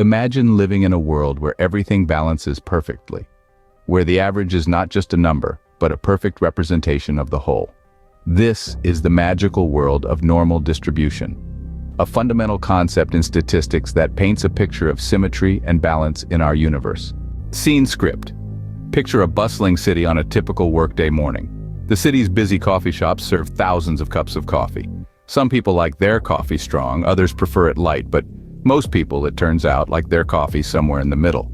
Imagine living in a world where everything balances perfectly, where the average is not just a number, but a perfect representation of the whole. This is the magical world of normal distribution, a fundamental concept in statistics that paints a picture of symmetry and balance in our universe. Scene script. Picture a bustling city on a typical workday morning. The city's busy coffee shops serve thousands of cups of coffee. Some people like their coffee strong, others prefer it light, but most people, it turns out, like their coffee somewhere in the middle.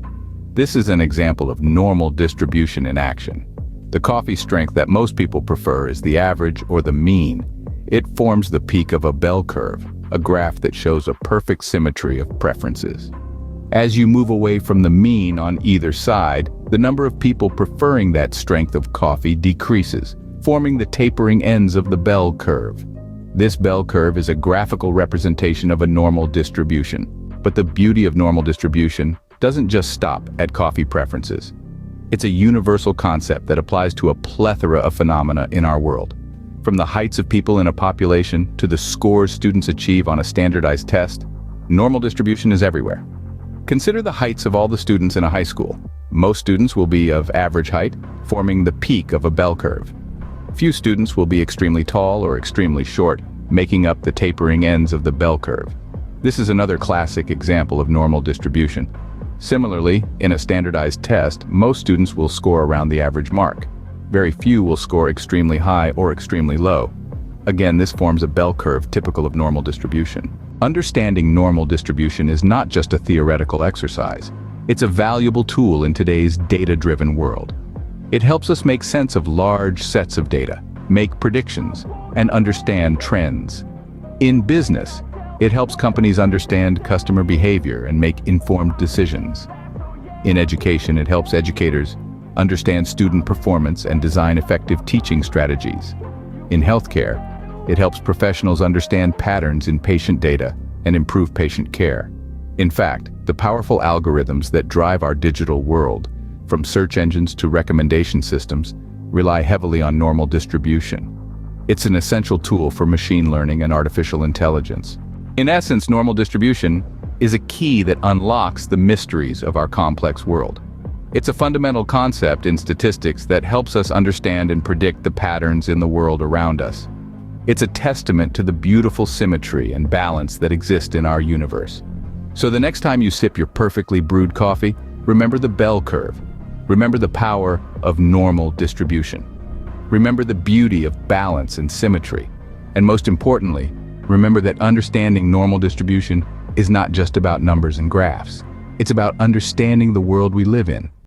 This is an example of normal distribution in action. The coffee strength that most people prefer is the average or the mean. It forms the peak of a bell curve, a graph that shows a perfect symmetry of preferences. As you move away from the mean on either side, the number of people preferring that strength of coffee decreases, forming the tapering ends of the bell curve. This bell curve is a graphical representation of a normal distribution. But the beauty of normal distribution doesn't just stop at coffee preferences. It's a universal concept that applies to a plethora of phenomena in our world. From the heights of people in a population to the scores students achieve on a standardized test, normal distribution is everywhere. Consider the heights of all the students in a high school. Most students will be of average height, forming the peak of a bell curve. Few students will be extremely tall or extremely short, making up the tapering ends of the bell curve. This is another classic example of normal distribution. Similarly, in a standardized test, most students will score around the average mark. Very few will score extremely high or extremely low. Again, this forms a bell curve typical of normal distribution. Understanding normal distribution is not just a theoretical exercise. It's a valuable tool in today's data-driven world. It helps us make sense of large sets of data, make predictions, and understand trends. In business, it helps companies understand customer behavior and make informed decisions. In education, it helps educators understand student performance and design effective teaching strategies. In healthcare, it helps professionals understand patterns in patient data and improve patient care. In fact, the powerful algorithms that drive our digital world, from search engines to recommendation systems, rely heavily on normal distribution. It's an essential tool for machine learning and artificial intelligence. In essence, normal distribution is a key that unlocks the mysteries of our complex world. It's a fundamental concept in statistics that helps us understand and predict the patterns in the world around us. It's a testament to the beautiful symmetry and balance that exist in our universe. So the next time you sip your perfectly brewed coffee, remember the bell curve. Remember the power of normal distribution. Remember the beauty of balance and symmetry. And most importantly, remember that understanding normal distribution is not just about numbers and graphs. It's about understanding the world we live in.